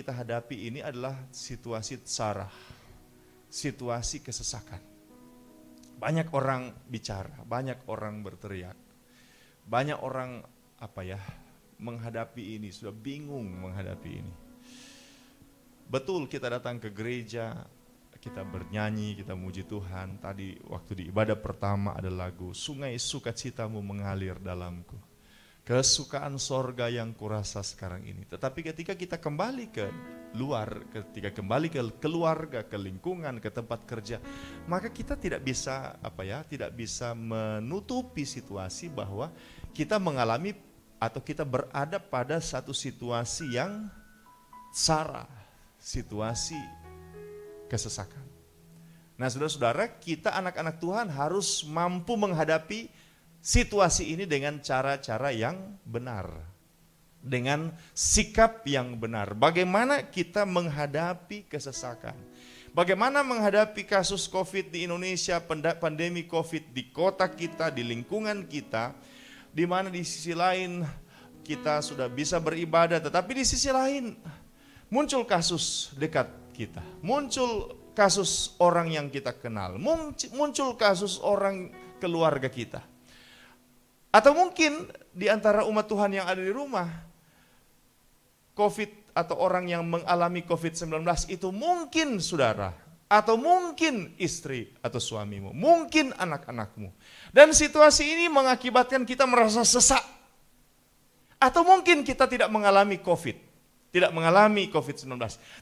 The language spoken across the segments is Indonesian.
kita hadapi ini adalah situasi tsarah, situasi kesesakan. Banyak orang bicara, banyak orang berteriak, banyak orang menghadapi ini, sudah bingung menghadapi ini. Betul, kita datang ke gereja, kita bernyanyi, kita muji Tuhan. Tadi waktu di ibadah pertama ada lagu, sungai sukacitamu mengalir dalamku. Kesukaan sorga yang kurasa sekarang ini. Tetapi ketika kita kembali ke luar, ketika kembali ke keluarga, ke lingkungan, ke tempat kerja, maka kita tidak bisa menutupi situasi bahwa kita mengalami atau kita berada pada satu situasi yang tsara, situasi kesesakan. Nah, saudara-saudara, kita anak-anak Tuhan harus mampu menghadapi situasi ini dengan cara-cara yang benar, dengan sikap yang benar. Bagaimana kita menghadapi kesesakan? Bagaimana menghadapi kasus COVID di Indonesia, pandemi COVID di kota kita, di lingkungan kita, di mana di sisi lain kita sudah bisa beribadah, tetapi di sisi lain muncul kasus dekat kita, muncul kasus orang yang kita kenal, muncul kasus orang keluarga kita. Atau mungkin di antara umat Tuhan yang ada di rumah, COVID atau orang yang mengalami COVID-19 itu mungkin saudara, atau mungkin istri atau suamimu, mungkin anak-anakmu. Dan situasi ini mengakibatkan kita merasa sesak. Atau mungkin kita tidak mengalami COVID, tidak mengalami COVID-19.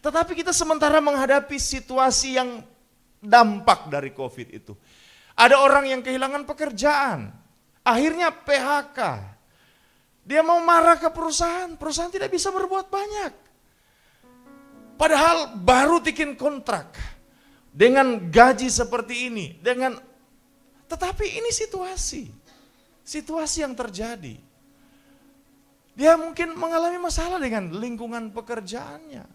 Tetapi kita sementara menghadapi situasi yang dampak dari COVID itu. Ada orang yang kehilangan pekerjaan, akhirnya PHK. Dia mau marah ke perusahaan, perusahaan tidak bisa berbuat banyak. Padahal baru bikin kontrak dengan gaji seperti ini, tetapi ini situasi yang terjadi. Dia mungkin mengalami masalah dengan lingkungan pekerjaannya.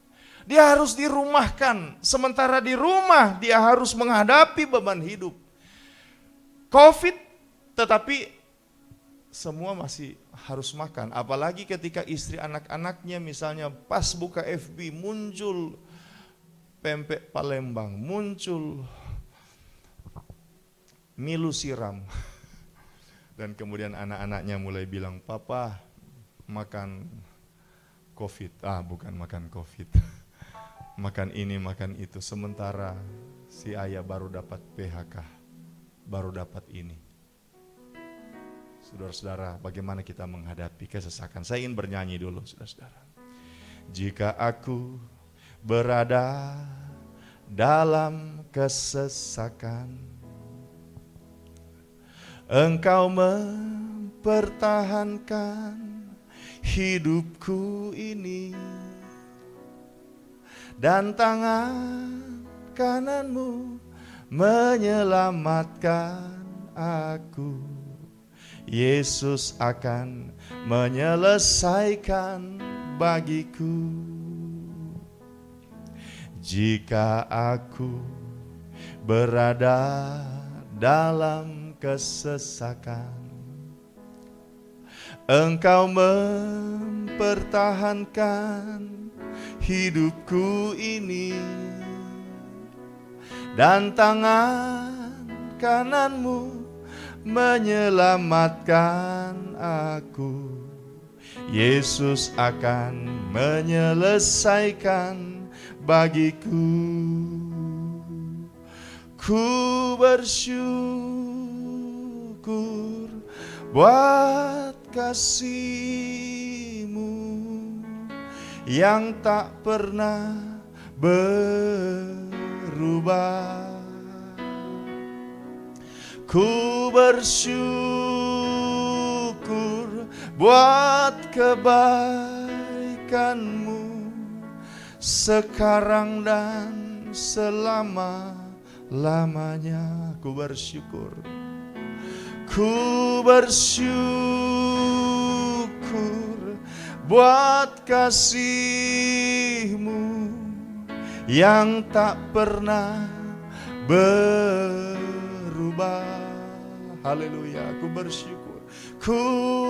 Dia harus dirumahkan, sementara di rumah dia harus menghadapi beban hidup. COVID, tetapi semua masih harus makan. Apalagi ketika istri anak-anaknya misalnya pas buka FB muncul pempek Palembang, muncul Milu siram. Dan kemudian anak-anaknya mulai bilang, "Papa, makan COVID." Bukan makan COVID. Makan ini, makan itu. Sementara si ayah baru dapat PHK, baru dapat ini. Saudara-saudara, bagaimana kita menghadapi kesesakan? Saya ingin bernyanyi dulu, saudara-saudara. Jika aku berada dalam kesesakan, Engkau mempertahankan hidupku ini, dan tangan kananmu menyelamatkan aku. Yesus akan menyelesaikan bagiku. Jika aku berada dalam kesesakan, Engkau mempertahankan hidupku ini, dan tangan kananmu menyelamatkan aku. Yesus akan menyelesaikan bagiku. Ku bersyukur buat kasih-Mu yang tak pernah berubah. Ku bersyukur buat kebaikan-Mu sekarang dan selama-lamanya. Ku bersyukur. Ku bersyukur buat kasih-Mu yang tak pernah berubah. Haleluya, ku bersyukur. Ku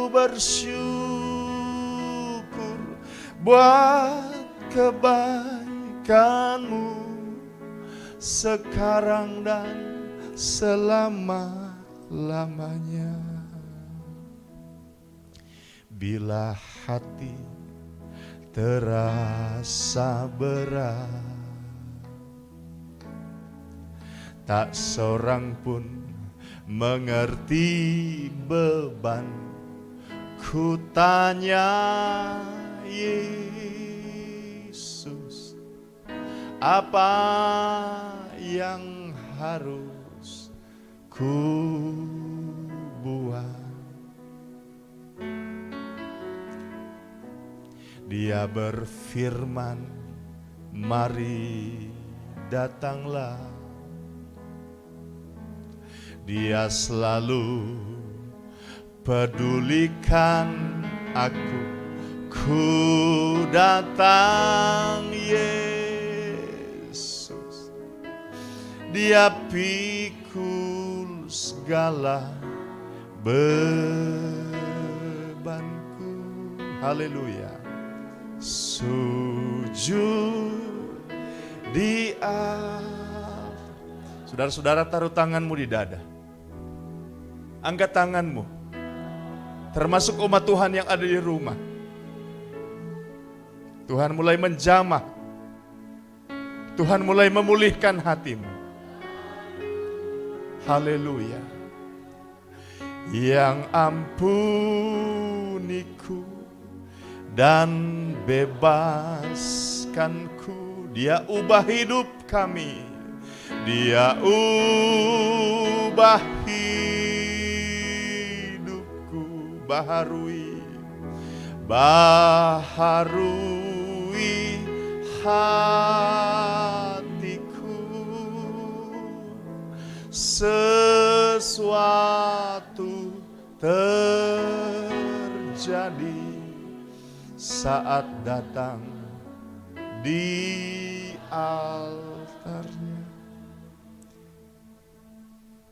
bersyukur buat kebaikanmu sekarang dan selama-lamanya. Bila hati terasa berat, tak seorang pun mengerti beban. Ku tanya Yesus, apa yang harus ku buat? Dia berfirman, mari datanglah. Dia selalu pedulikan aku. Ku datang Yesus. Dia pikul segala bebanku. Haleluya. Sujud di atas. Saudara-saudara, taruh tanganmu di dada. Angkat tanganmu. Termasuk umat Tuhan yang ada di rumah. Tuhan mulai menjamah. Tuhan mulai memulihkan hatimu. Haleluya. Yang ampuniku dan bebaskanku. Dia ubah hidup kami. Dia ubah hidupku. Baharui hatiku. Sesuatu terjadi saat datang di altarnya.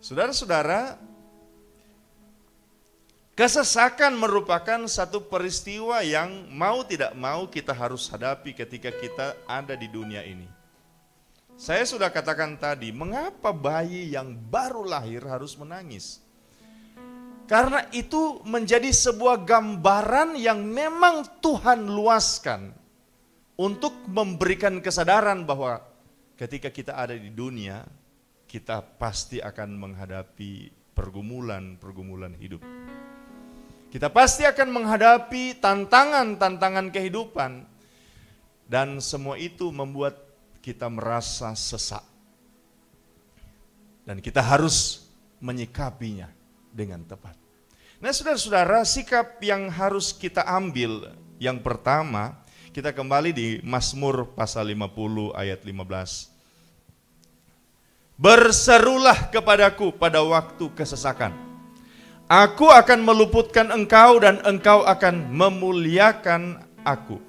Saudara-saudara, kesesakan merupakan satu peristiwa yang mau tidak mau kita harus hadapi ketika kita ada di dunia ini. Saya sudah katakan tadi, mengapa bayi yang baru lahir harus menangis? Karena itu menjadi sebuah gambaran yang memang Tuhan luaskan untuk memberikan kesadaran bahwa ketika kita ada di dunia, kita pasti akan menghadapi pergumulan-pergumulan hidup. Kita pasti akan menghadapi tantangan-tantangan kehidupan. Dan semua itu membuat kita merasa sesak. Dan kita harus menyikapinya dengan tepat. Nah, saudara-saudara, sikap yang harus kita ambil yang pertama, kita kembali di Mazmur pasal 50 ayat 15. Berserulah kepadaku pada waktu kesesakan. Aku akan meluputkan engkau dan engkau akan memuliakan aku.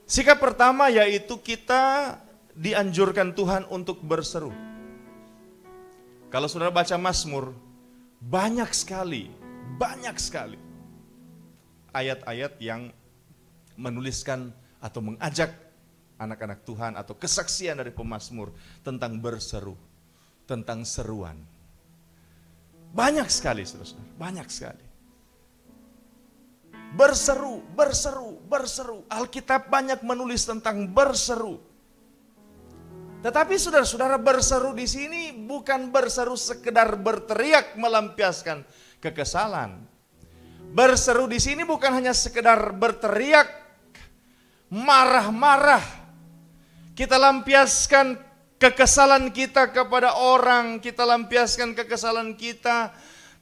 Sikap pertama yaitu kita dianjurkan Tuhan untuk berseru. Kalau saudara baca Mazmur, banyak sekali ayat-ayat yang menuliskan atau mengajak anak-anak Tuhan atau kesaksian dari pemazmur tentang berseru, tentang seruan. Banyak sekali, saudara-saudara, banyak sekali. Berseru. Alkitab banyak menulis tentang berseru. Tetapi saudara-saudara, berseru di sini bukan berseru sekedar berteriak melampiaskan kekesalan. Berseru di sini bukan hanya sekedar berteriak marah-marah. Kita lampiaskan kekesalan kita kepada orang, kita lampiaskan kekesalan kita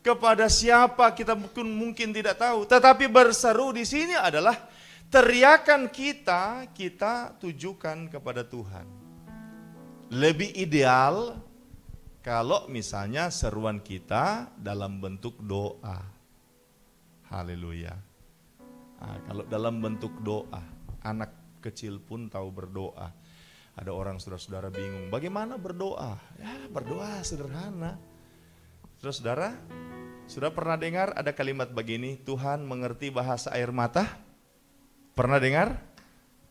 kepada siapa kita mungkin tidak tahu. Tetapi berseru di sini adalah teriakan kita tujukan kepada Tuhan. Lebih ideal kalau misalnya seruan kita dalam bentuk doa. Haleluya. Nah, kalau dalam bentuk doa, anak kecil pun tahu berdoa. Ada orang saudara-saudara bingung, bagaimana berdoa? Ya, berdoa sederhana. Saudara-saudara, sudah pernah dengar ada kalimat begini, Tuhan mengerti bahasa air mata? Pernah dengar?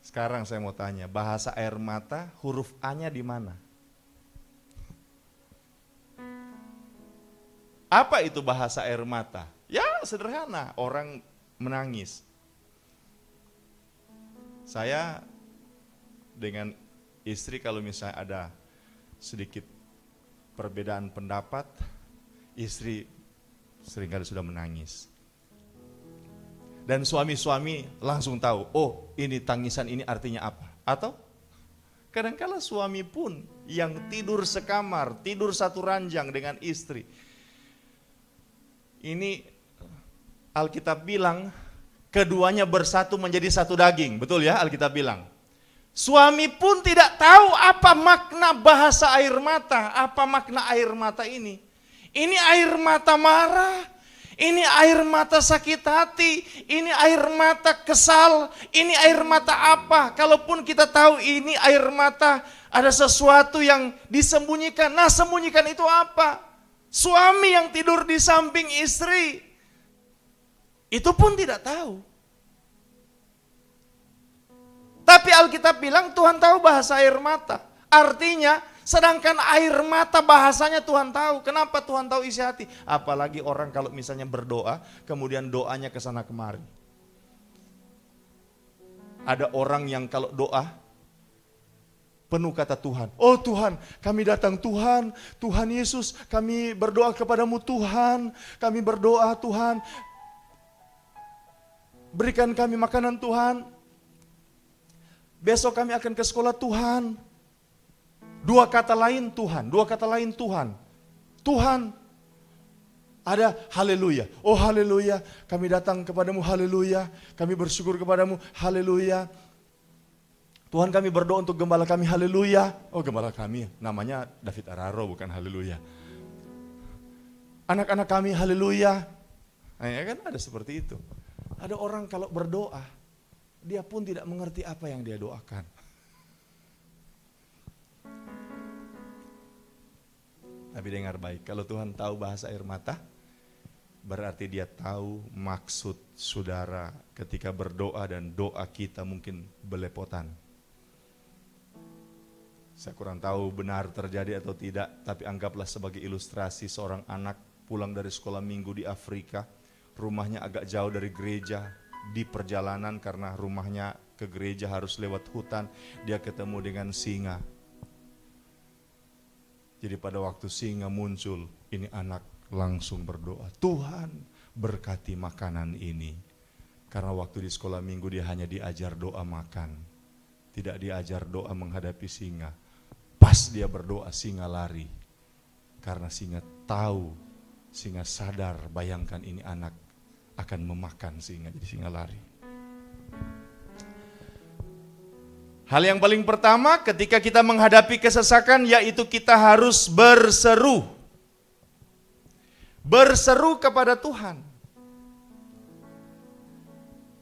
Sekarang saya mau tanya, bahasa air mata huruf A-nya di mana? Apa itu bahasa air mata? Ya sederhana, orang menangis. Saya dengan istri kalau misalnya ada sedikit perbedaan pendapat, istri seringkali sudah menangis. Dan suami-suami langsung tahu, oh ini tangisan ini artinya apa. Atau kadang-kala suami pun yang tidur sekamar, tidur satu ranjang dengan istri. Ini Alkitab bilang, keduanya bersatu menjadi satu daging. Betul ya Alkitab bilang. Suami pun tidak tahu apa makna bahasa air mata, apa makna air mata ini. Ini air mata marah, ini air mata sakit hati, ini air mata kesal, ini air mata apa. Kalaupun kita tahu ini air mata, ada sesuatu yang disembunyikan. Nah, sembunyikan itu apa? Suami yang tidur di samping istri, itu pun tidak tahu. Tapi Alkitab bilang Tuhan tahu bahasa air mata. Artinya, sedangkan air mata bahasanya Tuhan tahu. Kenapa Tuhan tahu isi hati? Apalagi orang kalau misalnya berdoa, kemudian doanya ke sana kemari. Ada orang yang kalau doa, penuh kata Tuhan. Oh Tuhan, kami datang Tuhan. Tuhan Yesus, kami berdoa kepadamu Tuhan. Kami berdoa Tuhan. Berikan kami makanan Tuhan. Besok kami akan ke sekolah Tuhan. Dua kata lain Tuhan, dua kata lain Tuhan. Tuhan, ada haleluya. Oh haleluya, kami datang kepadamu haleluya. Kami bersyukur kepadamu haleluya. Tuhan kami berdoa untuk gembala kami haleluya. Oh gembala kami namanya David Araro bukan haleluya. Anak-anak kami haleluya. Nah, ya kan ada seperti itu. Ada orang kalau berdoa, dia pun tidak mengerti apa yang dia doakan. Tapi dengar baik, kalau Tuhan tahu bahasa air mata, berarti dia tahu maksud saudara ketika berdoa dan doa kita mungkin belepotan. Saya kurang tahu benar terjadi atau tidak, tapi anggaplah sebagai ilustrasi seorang anak pulang dari sekolah minggu di Afrika, rumahnya agak jauh dari gereja. Di perjalanan karena rumahnya ke gereja harus lewat hutan, dia ketemu dengan singa. Jadi pada waktu singa muncul, ini anak langsung berdoa, Tuhan berkati makanan ini. Karena waktu di sekolah minggu dia hanya diajar doa makan, tidak diajar doa menghadapi singa. Pas dia berdoa singa lari, karena singa tahu, singa sadar, bayangkan ini anak akan memakan singa, jadi singa lari. Hal yang paling pertama ketika kita menghadapi kesesakan yaitu kita harus berseru. Berseru kepada Tuhan.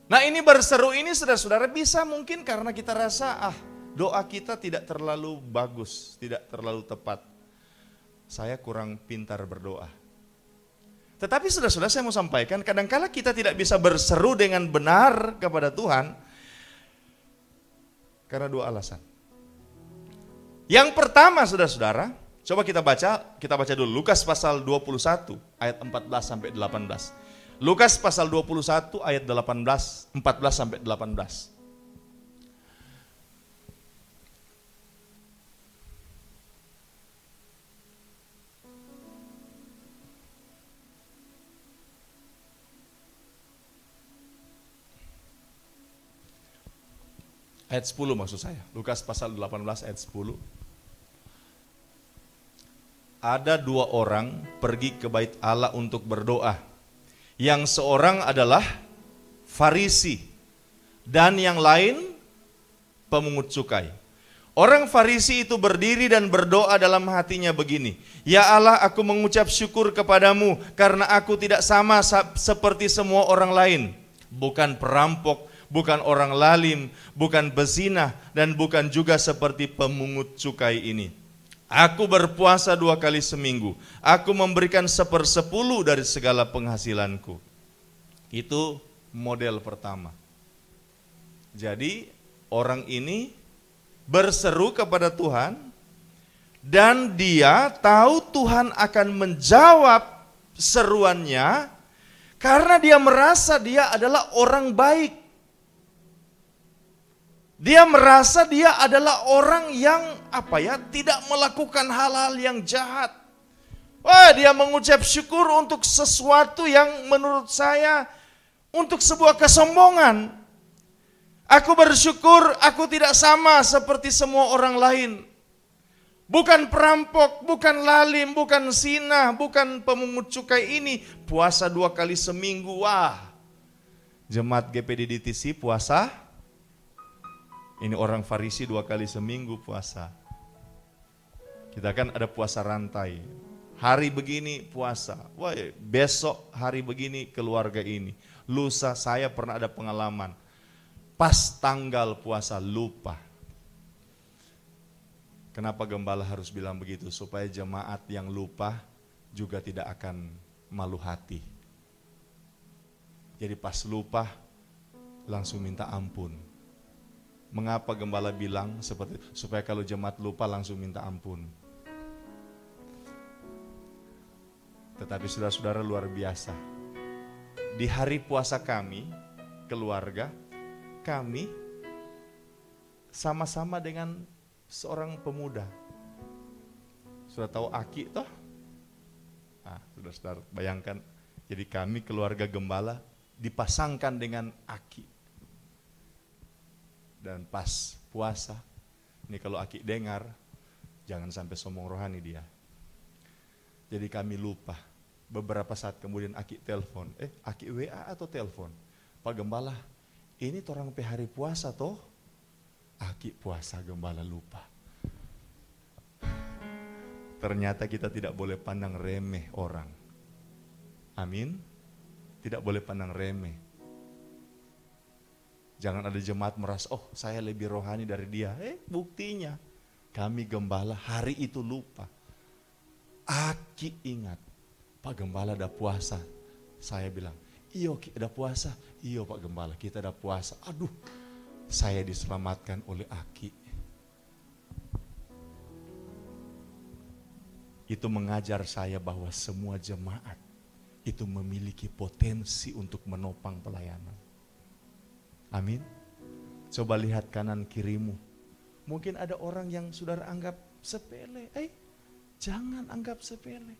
Nah ini berseru ini saudara-saudara bisa mungkin karena kita rasa doa kita tidak terlalu bagus, tidak terlalu tepat. Saya kurang pintar berdoa. Tetapi saudara-saudara saya mau sampaikan, kadangkala kita tidak bisa berseru dengan benar kepada Tuhan karena dua alasan. Yang pertama saudara-saudara, coba kita baca dulu Lukas pasal 21 ayat 14 sampai 18. Lukas pasal 21 ayat 14 sampai 18. Ayat 10 maksud saya, Lukas pasal 18 ayat 10. Ada dua orang pergi ke bait Allah untuk berdoa. Yang seorang adalah Farisi dan yang lain pemungut cukai. Orang Farisi itu berdiri dan berdoa dalam hatinya begini, Ya Allah, aku mengucap syukur kepadamu karena aku tidak sama seperti semua orang lain. Bukan perampok, bukan orang lalim, bukan bezina, dan bukan juga seperti pemungut cukai ini. Aku berpuasa 2 kali seminggu. Aku memberikan 1/10 dari segala penghasilanku. Itu model pertama. Jadi Orang ini berseru kepada Tuhan dan dia tahu Tuhan akan menjawab seruannya karena dia merasa dia adalah orang baik. Dia merasa dia adalah orang yang tidak melakukan hal-hal yang jahat. Wah, dia mengucap syukur untuk sesuatu yang menurut saya untuk sebuah kesombongan. Aku bersyukur aku tidak sama seperti semua orang lain. Bukan perampok, bukan lalim, bukan zina, bukan pemungut cukai ini. Puasa 2 kali seminggu, wah. Jemaat GPD DTC puasa. Ini orang Farisi 2 kali seminggu puasa. Kita kan ada puasa rantai. Hari begini puasa. Wah, besok hari begini keluarga ini. Lusa saya pernah ada pengalaman. Pas tanggal puasa lupa. Kenapa gembala harus bilang begitu? Supaya jemaat yang lupa juga tidak akan malu hati. Jadi pas lupa langsung minta ampun. Mengapa gembala bilang seperti itu? Supaya kalau jemaat lupa langsung minta ampun. Tetapi saudara-saudara luar biasa. Di hari puasa kami, keluarga, kami sama-sama dengan seorang pemuda. Sudah tahu Aki toh? Saudara bayangkan, jadi kami keluarga gembala dipasangkan dengan Aki. Dan pas puasa, ini kalau Aki dengar, jangan sampai sombong rohani dia. Jadi kami lupa. Beberapa saat kemudian Aki telepon, Aki WA atau telepon, Pak Gembala, ini orang hari puasa toh? Aki puasa, gembala lupa. Ternyata kita tidak boleh pandang remeh orang. Amin. Tidak boleh pandang remeh. Jangan ada jemaat merasa, oh saya lebih rohani dari dia. Buktinya kami gembala hari itu lupa. Aki ingat, Pak Gembala ada puasa. Saya bilang, iyo ada puasa. Iyo Pak Gembala, kita ada puasa. Aduh, saya diselamatkan oleh Aki. Itu mengajar saya bahwa semua jemaat itu memiliki potensi untuk menopang pelayanan. Amin. Coba lihat kanan kirimu. Mungkin ada orang yang saudara anggap sepele. Jangan anggap sepele.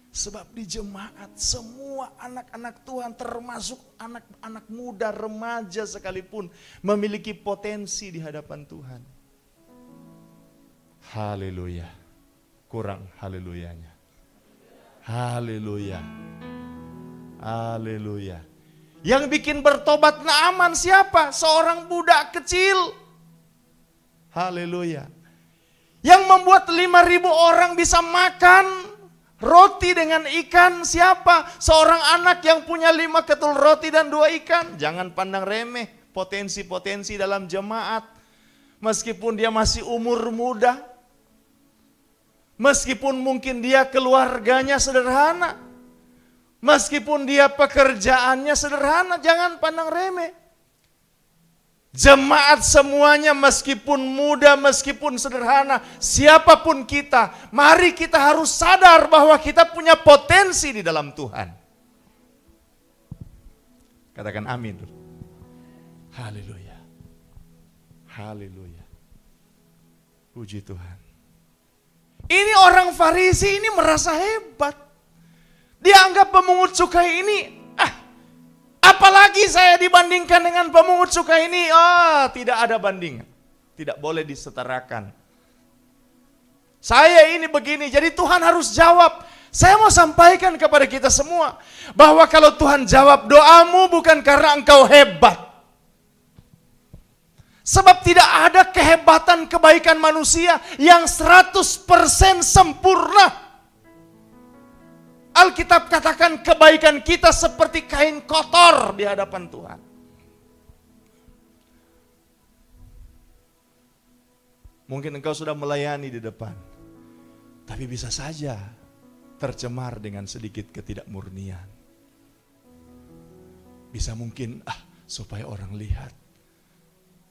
Sebab di jemaat semua anak-anak Tuhan termasuk anak-anak muda, remaja sekalipun memiliki potensi di hadapan Tuhan. Haleluya. Kurang haleluyanya. Haleluya. Haleluya. Yang bikin bertobat Naaman siapa? Seorang budak kecil. Haleluya. Yang membuat 5.000 orang bisa makan roti dengan ikan siapa? Seorang anak yang punya 5 ketul roti dan 2 ikan. Jangan pandang remeh potensi-potensi dalam jemaat. Meskipun dia masih umur muda. Meskipun mungkin dia keluarganya sederhana. Meskipun dia pekerjaannya sederhana, jangan pandang remeh. Jemaat semuanya meskipun muda, meskipun sederhana, siapapun kita, mari kita harus sadar bahwa kita punya potensi di dalam Tuhan. Katakan amin. Haleluya. Haleluya. Puji Tuhan. Ini orang Farisi ini merasa hebat. Dia anggap pemungut cukai ini, apalagi saya dibandingkan dengan pemungut cukai ini, tidak ada banding. Tidak boleh disetarakan. Saya ini begini, jadi Tuhan harus jawab. Saya mau sampaikan kepada kita semua, bahwa kalau Tuhan jawab doamu bukan karena engkau hebat. Sebab tidak ada kehebatan kebaikan manusia yang 100% sempurna. Alkitab katakan kebaikan kita seperti kain kotor di hadapan Tuhan. Mungkin engkau sudah melayani di depan, tapi bisa saja tercemar dengan sedikit ketidakmurnian. Bisa mungkin supaya orang lihat.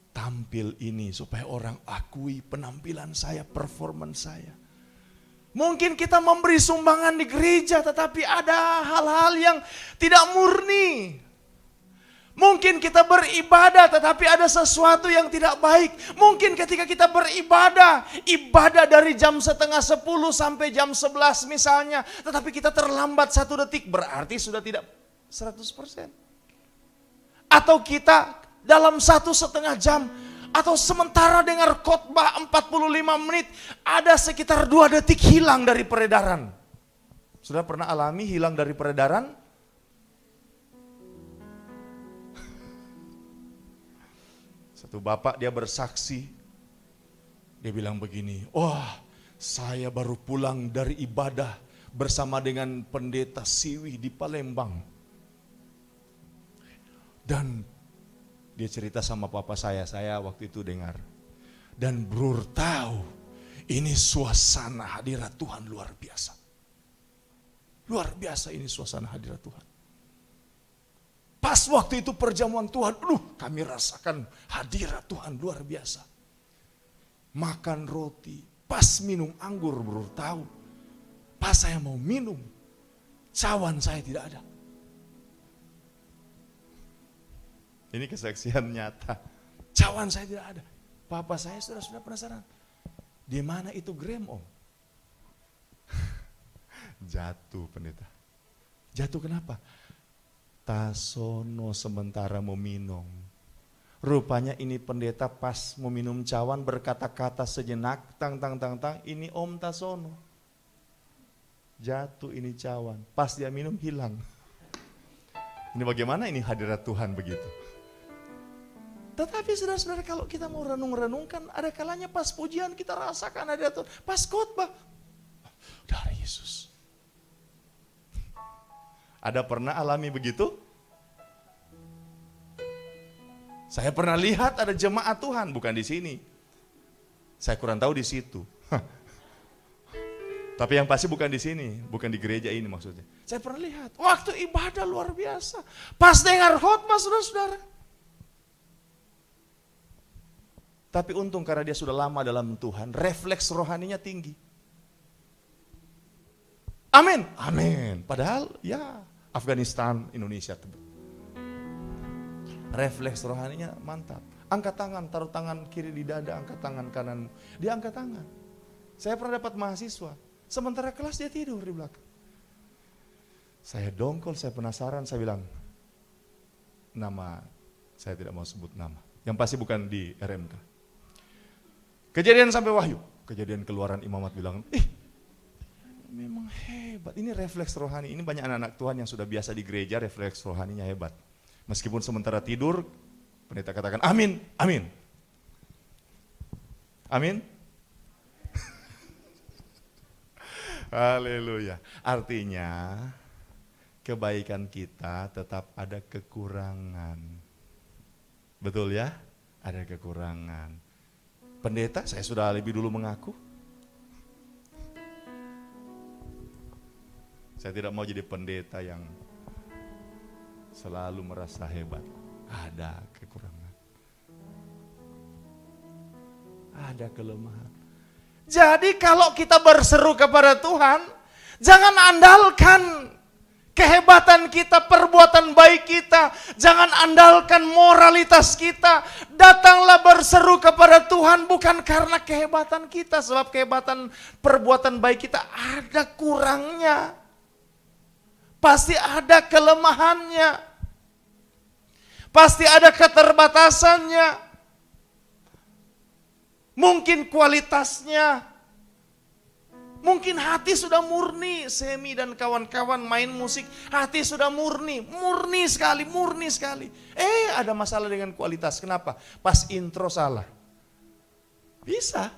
tampil ini supaya orang akui penampilan saya, performance saya. Mungkin kita memberi sumbangan di gereja tetapi ada hal-hal yang tidak murni. Mungkin kita beribadah tetapi ada sesuatu yang tidak baik. Mungkin ketika kita beribadah, ibadah dari jam 9:30 sampai jam 11 misalnya, tetapi kita terlambat 1 detik, berarti sudah tidak 100%. Atau kita dalam 1,5 jam, atau sementara dengar khotbah 45 menit, ada sekitar 2 detik hilang dari peredaran. Sudah pernah alami hilang dari peredaran? Satu bapak dia bersaksi, dia bilang begini, wah saya baru pulang dari ibadah bersama dengan pendeta Siwi di Palembang. Dan dia cerita sama papa saya waktu itu dengar. Dan Brur tahu, ini suasana hadirat Tuhan luar biasa. Luar biasa ini suasana hadirat Tuhan. Pas waktu itu perjamuan Tuhan, kami rasakan hadirat Tuhan luar biasa. Makan roti, pas minum anggur Brur tahu. Pas saya mau minum, cawan saya tidak ada. Ini kesaksian nyata. Cawan saya tidak ada. Papa saya sudah penasaran. Di mana itu gram om? Jatuh pendeta. Jatuh kenapa? Tasono sementara mau minum. Rupanya ini pendeta pas mau minum cawan berkata-kata sejenak. Tang. Ini om Tasono. Jatuh ini cawan. Pas dia minum hilang. Ini bagaimana ini hadirat Tuhan begitu? Tetapi saudara-saudara kalau kita mau renung-renungkan, ada kalanya pas pujian kita rasakan hadirat Tuhan. Pas khotbah, dari Yesus. Ada pernah alami begitu? Saya pernah lihat ada jemaat Tuhan, bukan di sini. Saya kurang tahu di situ. Tapi yang pasti bukan di sini, bukan di gereja ini maksudnya. Saya pernah lihat, waktu ibadah luar biasa. Pas dengar khotbah saudara-saudara. Tapi untung karena dia sudah lama dalam Tuhan, refleks rohaninya tinggi. Amin, amin. Padahal ya Afghanistan, Indonesia. Refleks rohaninya mantap. Angkat tangan, taruh tangan kiri di dada, angkat tangan kanan. Dia angkat tangan. Saya pernah dapat mahasiswa, sementara kelas dia tidur di belakang. Saya dongkol, saya penasaran, saya bilang, nama, saya tidak mau sebut nama. Yang pasti bukan di RMK. Kejadian sampai Wahyu, kejadian keluaran imamat bilang, memang hebat, ini refleks rohani, ini banyak anak-anak Tuhan yang sudah biasa di gereja, refleks rohaninya hebat. Meskipun sementara tidur, pendeta katakan amin, amin. Amin. Haleluya. Artinya, kebaikan kita tetap ada kekurangan. Betul ya? Ada kekurangan. Pendeta, saya sudah lebih dulu mengaku. Saya tidak mau jadi pendeta yang selalu merasa hebat. Ada kekurangan. Ada kelemahan. Jadi kalau kita berseru kepada Tuhan, jangan andalkan kehebatan kita, perbuatan baik kita. Jangan andalkan moralitas kita. Datanglah berseru kepada Tuhan bukan karena kehebatan kita. Sebab kehebatan perbuatan baik kita ada kurangnya. Pasti ada kelemahannya. Pasti ada keterbatasannya. Mungkin kualitasnya. Mungkin hati sudah murni, Semi dan kawan-kawan main musik, hati sudah murni sekali. Ada masalah dengan kualitas, kenapa? Pas intro salah. Bisa.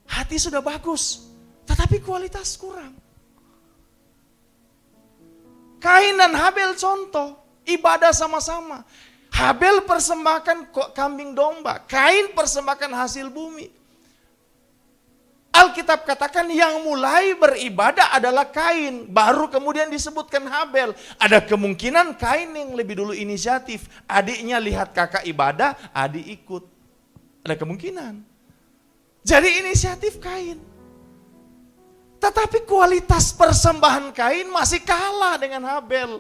Hati sudah bagus, tetapi kualitas kurang. Kain dan Habel contoh, ibadah sama-sama. Habel persembahkan kambing domba, Kain persembahkan hasil bumi. Alkitab katakan yang mulai beribadah adalah Kain, baru kemudian disebutkan Habel. Ada kemungkinan Kain yang lebih dulu inisiatif, adiknya lihat kakak ibadah, adik ikut. Ada kemungkinan. Jadi inisiatif Kain. Tetapi kualitas persembahan Kain masih kalah dengan Habel.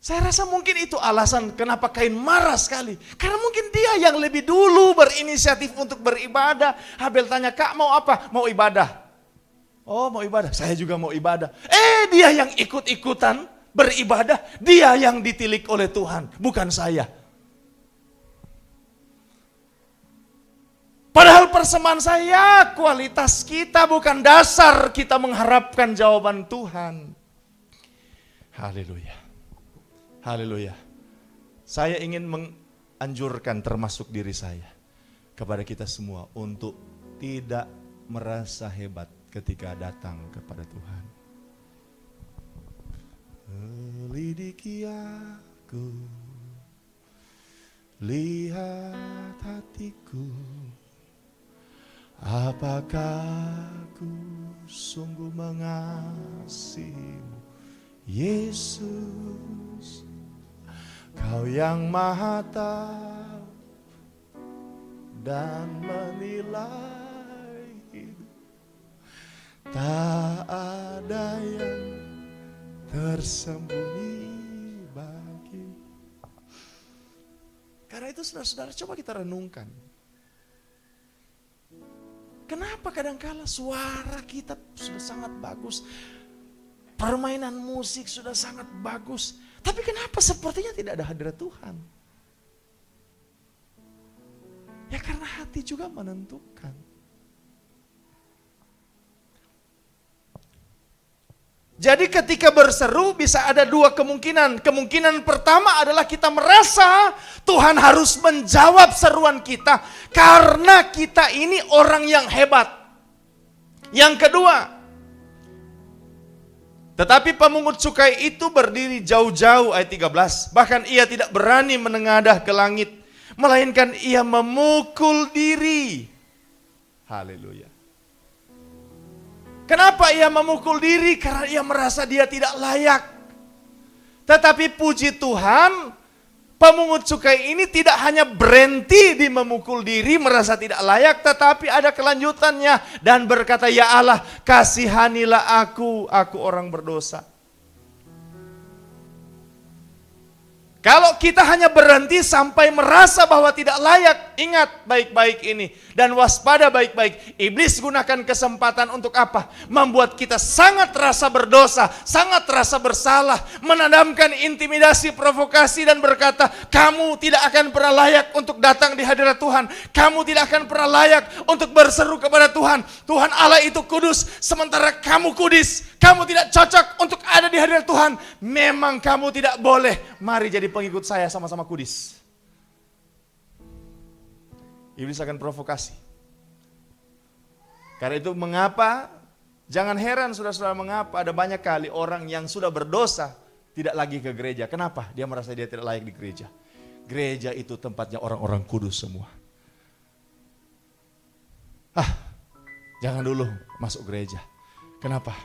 Saya rasa mungkin itu alasan kenapa Kain marah sekali. Karena mungkin dia yang lebih dulu berinisiatif untuk beribadah. Habel tanya, "Kak mau apa?" "Mau ibadah." "Oh mau ibadah, saya juga mau ibadah." Dia yang ikut-ikutan beribadah. Dia yang ditilik oleh Tuhan, bukan saya. Padahal persembahan saya, kualitas kita bukan dasar kita mengharapkan jawaban Tuhan. Haleluya. Haleluya. Saya ingin menganjurkan termasuk diri saya kepada kita semua untuk tidak merasa hebat ketika datang kepada Tuhan. Lidiki aku, lihat hatiku, apakah aku sungguh mengasihimu, Yesus. Kau yang maha tahu dan menilai hidup, tak ada yang tersembunyi bagi. Karena itu saudara-saudara, coba kita renungkan. Kenapa kadangkala suara kita sudah sangat bagus, permainan musik sudah sangat bagus, tapi kenapa sepertinya tidak ada hadirat Tuhan? Ya karena hati juga menentukan. Jadi ketika berseru bisa ada dua kemungkinan. Kemungkinan pertama adalah kita merasa Tuhan harus menjawab seruan kita karena kita ini orang yang hebat. Yang kedua, tetapi pemungut cukai itu berdiri jauh-jauh, ayat 13. Bahkan ia tidak berani menengadah ke langit, melainkan ia memukul diri. Haleluya. Kenapa ia memukul diri? Karena ia merasa dia tidak layak. Tetapi puji Tuhan, pemungut cukai ini tidak hanya berhenti di memukul diri, merasa tidak layak, tetapi ada kelanjutannya dan berkata, "Ya Allah, kasihanilah aku orang berdosa." Kalau kita hanya berhenti sampai merasa bahwa tidak layak, ingat baik-baik ini dan waspada baik-baik. Iblis gunakan kesempatan untuk apa? Membuat kita sangat rasa berdosa, sangat rasa bersalah, menanamkan intimidasi, provokasi dan berkata, "Kamu tidak akan pernah layak untuk datang di hadirat Tuhan. Kamu tidak akan pernah layak untuk berseru kepada Tuhan. Tuhan Allah itu kudus, sementara kamu kudus. Kamu tidak cocok untuk ada di hadirat Tuhan. Memang kamu tidak boleh. Mari jadi pengikut saya, sama-sama kudis." Iblis akan provokasi. Karena itu mengapa, jangan heran saudara-saudara, mengapa ada banyak kali orang yang sudah berdosa tidak lagi ke gereja. Kenapa? Dia merasa dia tidak layak di gereja. Gereja itu tempatnya orang-orang kudus semua. Jangan dulu masuk gereja. Kenapa?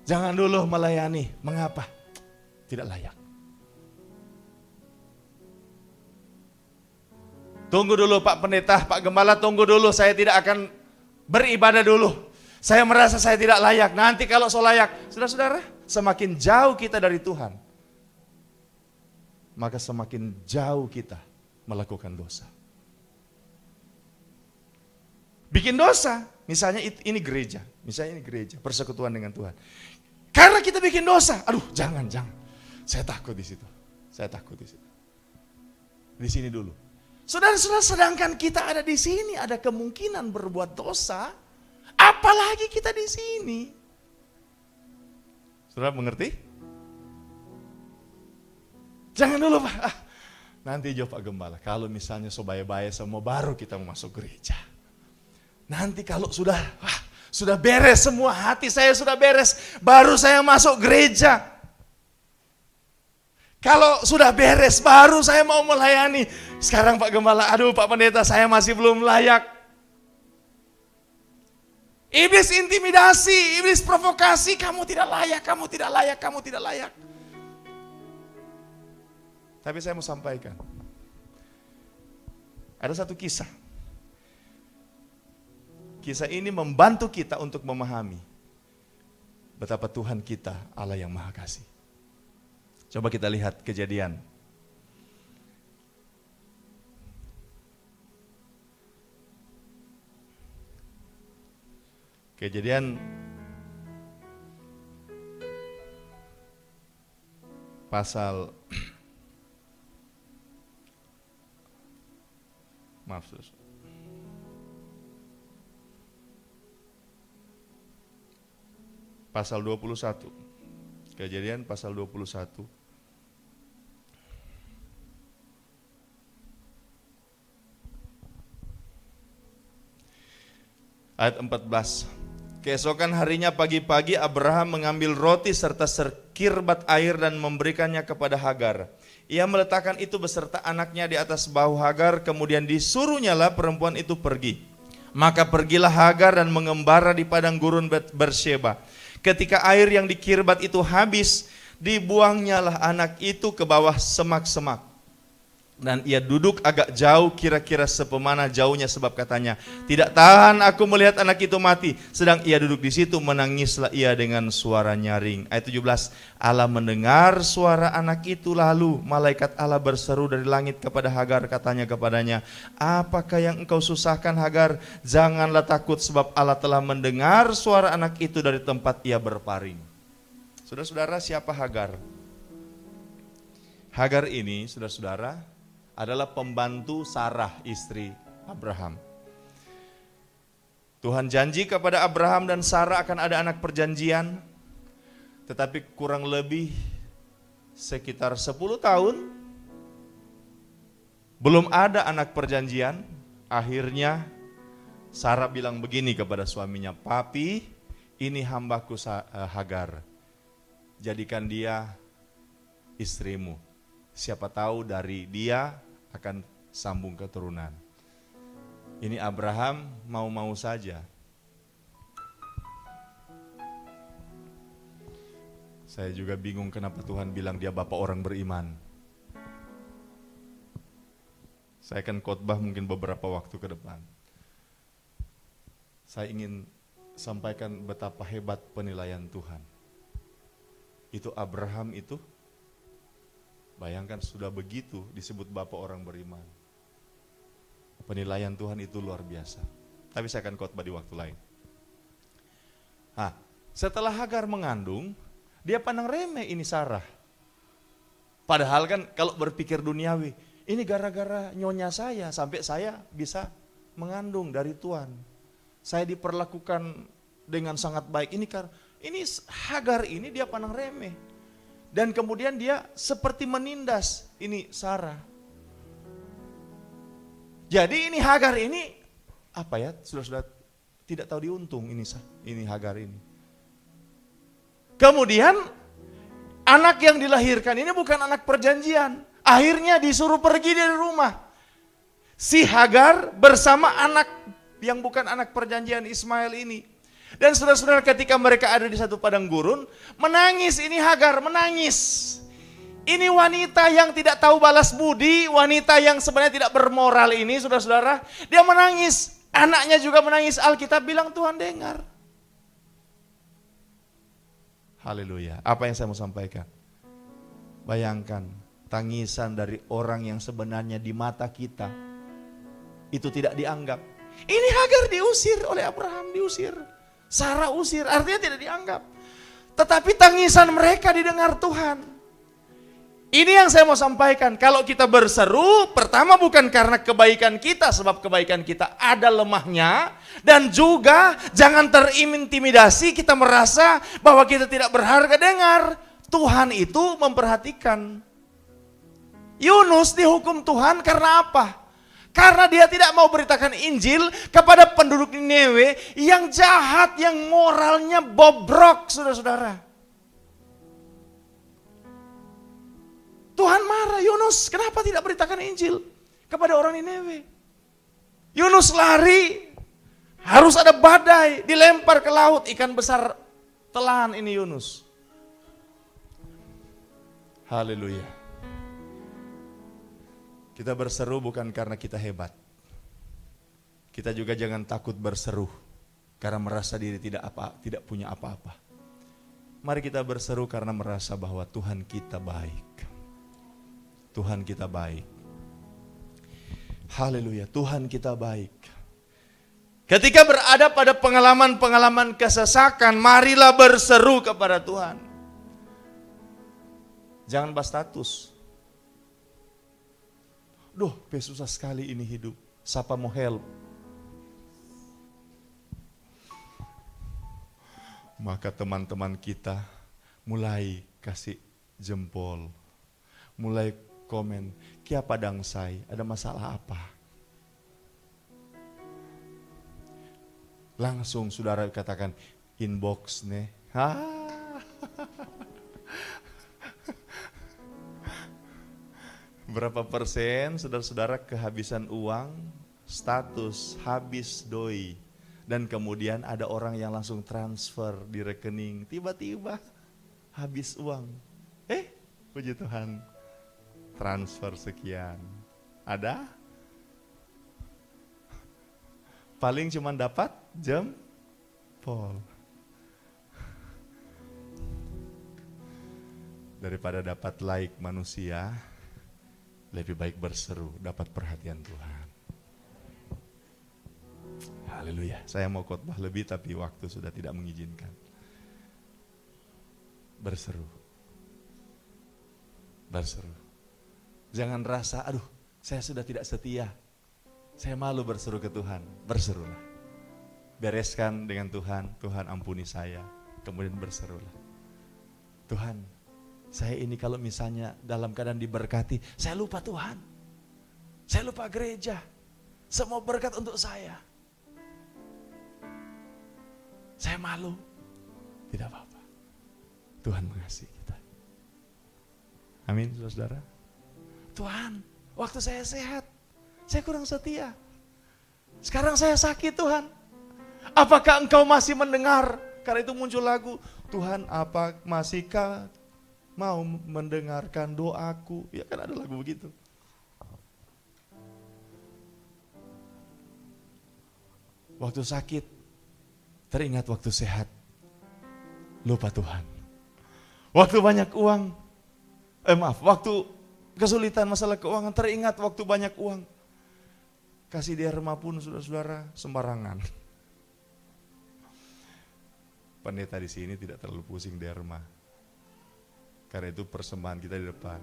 Jangan dulu melayani. Mengapa? Tidak layak. Tunggu dulu Pak Pendeta, Pak Gembala, tunggu dulu, saya tidak akan beribadah dulu. Saya merasa saya tidak layak, nanti kalau saya layak. Saudara-saudara, semakin jauh kita dari Tuhan, maka semakin jauh kita melakukan dosa. Bikin dosa, misalnya ini gereja, persekutuan dengan Tuhan. Karena kita bikin dosa, jangan. Saya takut di situ. Di sini dulu. Saudara-saudara, sedangkan kita ada di sini, ada kemungkinan berbuat dosa, apalagi kita di sini. Saudara mengerti? Jangan dulu Pak. Nanti jawab Pak Gembala, kalau misalnya sobaya-baya semua baru kita mau masuk gereja. Nanti kalau sudah beres semua, hati saya sudah beres, baru saya masuk gereja. Kalau sudah beres, baru saya mau melayani. Sekarang Pak Gembala, aduh Pak Pendeta, saya masih belum layak. Iblis intimidasi, iblis provokasi, kamu tidak layak, kamu tidak layak, kamu tidak layak. Tapi saya mau sampaikan, ada satu kisah. Kisah ini membantu kita untuk memahami betapa Tuhan kita Allah yang Maha Kasih. Coba kita lihat Kejadian. Kejadian pasal maaf, pasal 21. Kejadian pasal 21. Ayat 14. Keesokan harinya pagi-pagi Abraham mengambil roti serta sekirbat air dan memberikannya kepada Hagar. Ia meletakkan itu beserta anaknya di atas bahu Hagar, kemudian disuruhnyalah perempuan itu pergi. Maka pergilah Hagar dan mengembara di padang gurun Beersheba. Ketika air yang dikirbat itu habis, dibuangnyalah anak itu ke bawah semak-semak. Dan ia duduk agak jauh, kira-kira sepemana jauhnya, sebab katanya, tidak tahan aku melihat anak itu mati. Sedang ia duduk di situ, menangislah ia dengan suara nyaring. Ayat 17, Allah mendengar suara anak itu, lalu malaikat Allah berseru dari langit kepada Hagar, katanya kepadanya, apakah yang engkau susahkan Hagar? Janganlah takut, sebab Allah telah mendengar suara anak itu dari tempat ia berparing. Saudara-saudara, siapa Hagar? Hagar ini, saudara-saudara, adalah pembantu Sarah, istri Abraham. Tuhan janji kepada Abraham dan Sarah akan ada anak perjanjian, tetapi kurang lebih sekitar 10 tahun belum ada anak perjanjian. Akhirnya Sarah bilang begini kepada suaminya, papi, ini hambaku Hagar, jadikan dia istrimu. Siapa tahu dari dia akan sambung keturunan. Ini Abraham mau-mau saja. Saya juga bingung kenapa Tuhan bilang dia bapak orang beriman. Saya akan khotbah mungkin beberapa waktu ke depan. Saya ingin sampaikan betapa hebat penilaian Tuhan. Itu Abraham itu, bayangkan sudah begitu disebut bapak orang beriman. Penilaian Tuhan itu luar biasa. Tapi saya akan khotbah di waktu lain. Setelah Hagar mengandung, dia pandang remeh ini Sarah. Padahal kan kalau berpikir duniawi, ini gara-gara nyonya saya sampai saya bisa mengandung dari Tuhan. Saya diperlakukan dengan sangat baik. Ini Hagar ini dia pandang remeh. Dan kemudian dia seperti menindas ini Sarah. Jadi ini Hagar ini apa ya? Sudah tidak tahu diuntung ini Hagar ini. Kemudian anak yang dilahirkan ini bukan anak perjanjian. Akhirnya disuruh pergi dari rumah. Si Hagar bersama anak yang bukan anak perjanjian Ismail ini. Dan saudara-saudara, ketika mereka ada di satu padang gurun, menangis ini Hagar, menangis. Ini wanita yang tidak tahu balas budi, wanita yang sebenarnya tidak bermoral ini, saudara-saudara, dia menangis. Anaknya juga menangis. Alkitab bilang Tuhan dengar. Haleluya. Apa yang saya mau sampaikan? Bayangkan tangisan dari orang yang sebenarnya di mata kita itu tidak dianggap. Ini Hagar diusir oleh Abraham, diusir. Sarah usir, artinya tidak dianggap. Tetapi tangisan mereka didengar Tuhan. Ini yang saya mau sampaikan. Kalau kita berseru, pertama bukan karena kebaikan kita, sebab kebaikan kita ada lemahnya. Dan juga jangan terintimidasi, kita merasa bahwa kita tidak berharga. Dengar, Tuhan itu memperhatikan. Yunus dihukum Tuhan karena apa? Karena dia tidak mau beritakan Injil kepada penduduk Niniwe yang jahat, yang moralnya bobrok, saudara-saudara. Tuhan marah, Yunus kenapa tidak beritakan Injil kepada orang Niniwe? Yunus lari, harus ada badai, dilempar ke laut, ikan besar telan ini Yunus. Haleluya. Kita berseru bukan karena kita hebat. Kita juga jangan takut berseru karena merasa diri tidak punya apa-apa. Mari kita berseru karena merasa bahwa Tuhan kita baik. Tuhan kita baik. Haleluya, Tuhan kita baik. Ketika berada pada pengalaman-pengalaman kesesakan, marilah berseru kepada Tuhan. Jangan bahas status. Duh, susah sekali ini hidup. Siapa mau help? Maka teman-teman kita mulai kasih jempol. Mulai komen, kia padang say, ada masalah apa? Langsung saudara katakan, inbox nih. Berapa persen saudara-saudara kehabisan uang, status, habis doi. Dan kemudian ada orang yang langsung transfer di rekening, tiba-tiba habis uang. Puji Tuhan, transfer sekian. Ada? Paling cuma dapat jempol. Daripada dapat like manusia, lebih baik berseru, dapat perhatian Tuhan. Haleluya. Saya mau khotbah lebih tapi waktu sudah tidak mengizinkan. Berseru. Berseru. Jangan rasa, aduh saya sudah tidak setia. Saya malu berseru ke Tuhan. Berserulah. Bereskan dengan Tuhan. Tuhan ampuni saya. Kemudian berserulah. Tuhan, saya ini kalau misalnya dalam keadaan diberkati, saya lupa Tuhan. Saya lupa gereja. Semua berkat untuk saya. Saya malu. Tidak apa-apa. Tuhan mengasihi kita. Amin, saudara. Tuhan, waktu saya sehat, saya kurang setia. Sekarang saya sakit Tuhan. Apakah Engkau masih mendengar? Karena itu muncul lagu, Tuhan apa masihkah mau mendengarkan doaku? Ya kan ada lagu begitu. Waktu sakit, teringat waktu sehat, lupa Tuhan. Waktu banyak uang, waktu kesulitan masalah keuangan, teringat waktu banyak uang. Kasih derma pun saudara-saudara sembarangan. Pendeta di sini tidak terlalu pusing derma. Karena itu persembahan kita di depan.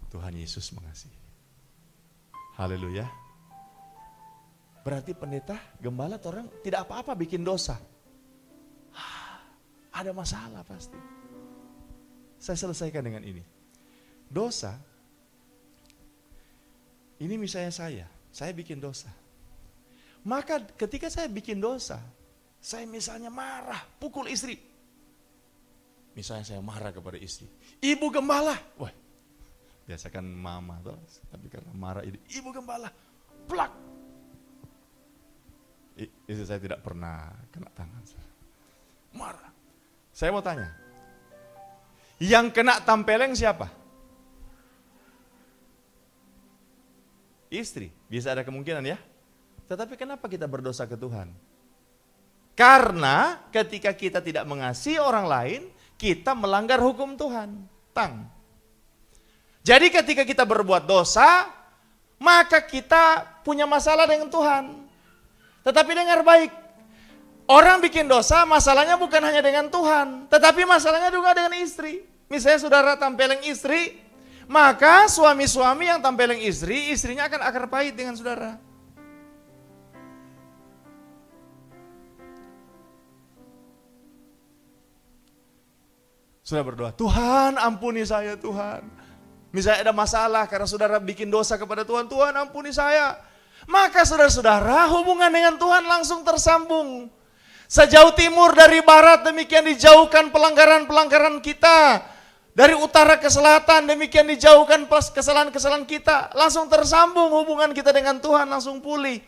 Tuhan Yesus mengasihi. Haleluya. Berarti pendeta, gembala orang tidak apa-apa bikin dosa. Ada masalah pasti. Saya selesaikan dengan ini. Dosa, ini misalnya saya bikin dosa. Maka ketika saya bikin dosa, saya misalnya marah, pukul istri. Misalnya saya marah kepada istri. Ibu gembala, wah, biasa kan mama tuh, tapi karena marah ibu gembala, plak. Istri saya tidak pernah kena tangan. Marah. Saya mau tanya, yang kena tampeleng siapa? Istri, bisa ada kemungkinan ya. Tetapi kenapa kita berdosa ke Tuhan? Karena ketika kita tidak mengasihi orang lain, kita melanggar hukum Tuhan. Jadi ketika kita berbuat dosa, maka kita punya masalah dengan Tuhan. Tetapi dengar baik, orang bikin dosa masalahnya bukan hanya dengan Tuhan, tetapi masalahnya juga dengan istri. Misalnya saudara tampeleng istri, maka suami-suami yang tampeleng istri, istrinya akan akar pahit dengan saudara. Sudah berdoa, Tuhan ampuni saya Tuhan. Misalnya ada masalah karena saudara bikin dosa kepada Tuhan, Tuhan ampuni saya. Maka saudara-saudara hubungan dengan Tuhan langsung tersambung. Sejauh timur dari barat, demikian dijauhkan pelanggaran-pelanggaran kita. Dari utara ke selatan, demikian dijauhkan kesalahan-kesalahan kita. Langsung tersambung hubungan kita dengan Tuhan, langsung pulih.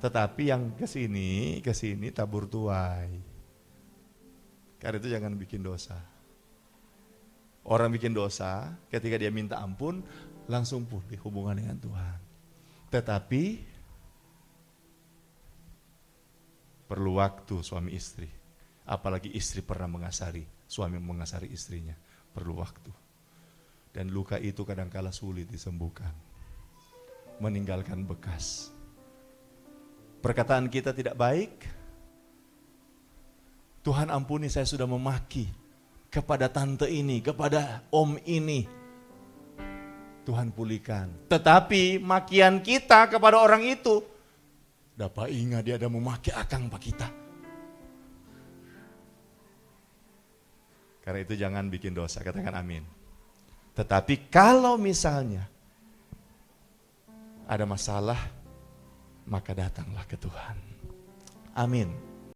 Tetapi yang ke sini tabur tuai. Karena itu jangan bikin dosa. Orang bikin dosa, ketika dia minta ampun, langsung pulih hubungan dengan Tuhan. Tetapi perlu waktu suami istri. Apalagi istri pernah mengasari, suami mengasari istrinya. Perlu waktu. Dan luka itu kadangkala sulit disembuhkan. Meninggalkan bekas. Perkataan kita tidak baik. Tuhan ampuni, saya sudah memaki kepada tante ini, kepada om ini. Tuhan pulihkan. Tetapi makian kita kepada orang itu, dapat ingat dia ada memaki akang pak kita. Karena itu jangan bikin dosa, katakan amin. Tetapi kalau misalnya ada masalah, maka datanglah ke Tuhan. Amin.